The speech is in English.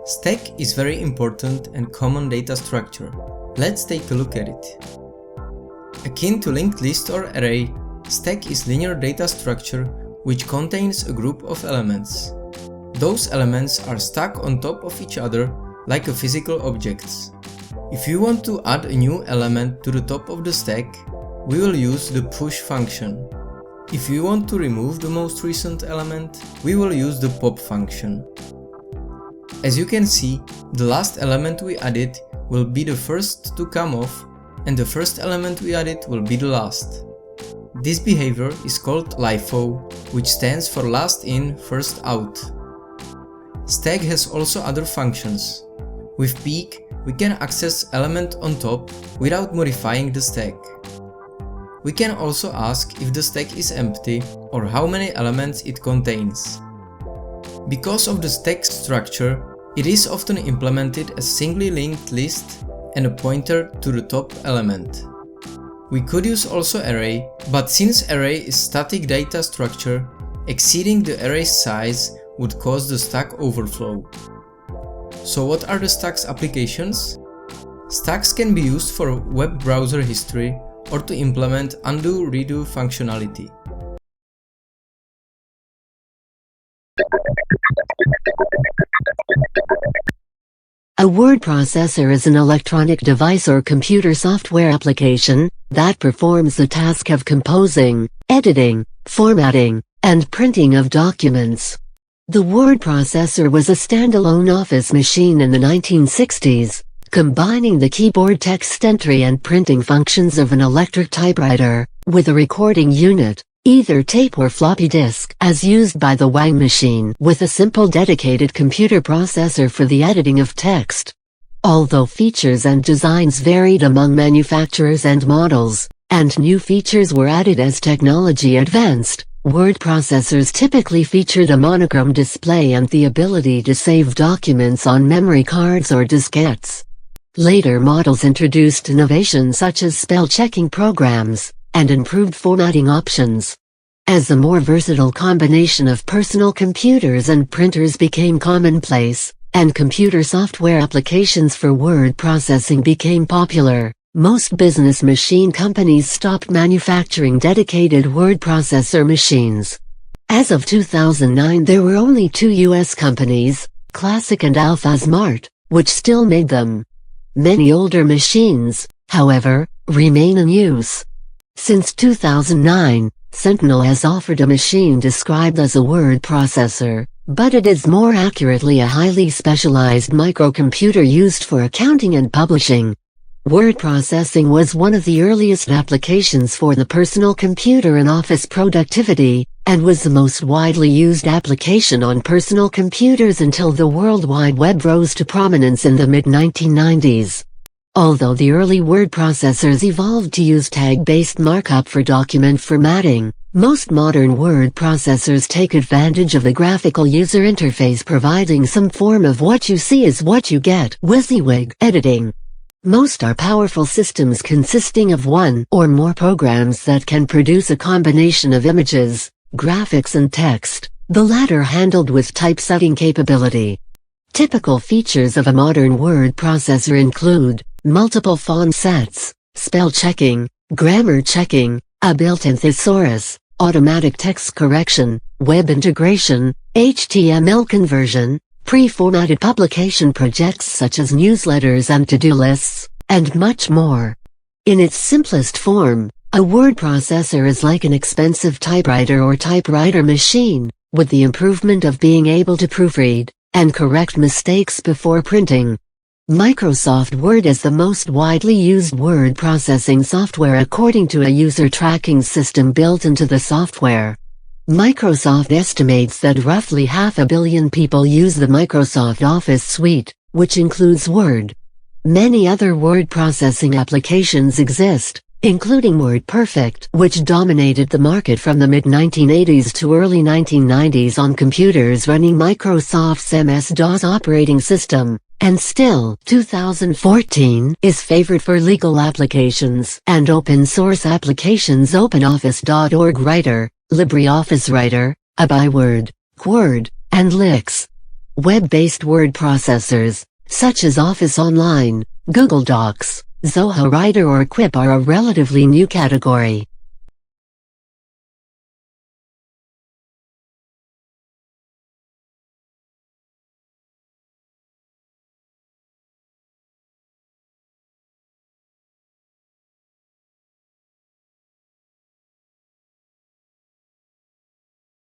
Stack is very important and common data structure. Let's take a look at it. Akin to linked list or array, stack is linear data structure which contains a group of elements. Those elements are stacked on top of each other like a physical objects. If you want to add a new element to the top of the stack, we will use the push function. If you want to remove the most recent element, we will use the pop function. As you can see, the last element we added will be the first to come off, and the first element we added will be the last. This behavior is called LIFO, which stands for last in, first out. Stack has also other functions. With peek, we can access element on top without modifying the stack. We can also ask if the stack is empty or how many elements it contains. Because of the stack structure, it is often implemented as singly linked list and a pointer to the top element. We could use also array, but since array is static data structure, exceeding the array's size would cause the stack overflow. So what are the stack's applications? Stacks can be used for web browser history or to implement undo-redo functionality. A word processor is an electronic device or computer software application that performs the task of composing, editing, formatting, and printing of documents. The word processor was a standalone office machine in the 1960s, combining the keyboard text entry and printing functions of an electric typewriter, with a recording unit, either tape or floppy disk, as used by the Wang machine, with a simple dedicated computer processor for the editing of text. Although features and designs varied among manufacturers and models, and new features were added as technology advanced, word processors typically featured a monochrome display and the ability to save documents on memory cards or diskettes. Later models introduced innovations such as spell-checking programs and improved formatting options. As a more versatile combination of personal computers and printers became commonplace, and computer software applications for word processing became popular, most business machine companies stopped manufacturing dedicated word processor machines. As of 2009, there were only 2 US companies, Classic and Alpha Smart, which still made them. Many older machines, however, remain in use. Since 2009, Sentinel has offered a machine described as a word processor, but it is more accurately a highly specialized microcomputer used for accounting and publishing. Word processing was one of the earliest applications for the personal computer in office productivity, and was the most widely used application on personal computers until the World Wide Web rose to prominence in the mid-1990s. Although the early word processors evolved to use tag-based markup for document formatting, most modern word processors take advantage of the graphical user interface, providing some form of what you see is what you get WYSIWYG editing. Most are powerful systems consisting of one or more programs that can produce a combination of images, graphics and text, the latter handled with typesetting capability. Typical features of a modern word processor include multiple font sets, spell checking, grammar checking, a built-in thesaurus, automatic text correction, web integration, HTML conversion, pre-formatted publication projects such as newsletters and to-do lists, and much more. In its simplest form, a word processor is like an expensive typewriter or typewriter machine, with the improvement of being able to proofread and correct mistakes before printing. Microsoft Word is the most widely used word processing software according to a user tracking system built into the software. Microsoft estimates that roughly 500 million people use the Microsoft Office suite, which includes Word. Many other word processing applications exist, including WordPerfect, which dominated the market from the mid-1980s to early 1990s on computers running Microsoft's MS-DOS operating system, and still, 2014, is favored for legal applications and open-source applications. OpenOffice.org Writer, LibreOffice Writer, ABI Word, Word, and Lix. Web-based word processors, such as Office Online, Google Docs, Zoho Writer or Quip are a relatively new category.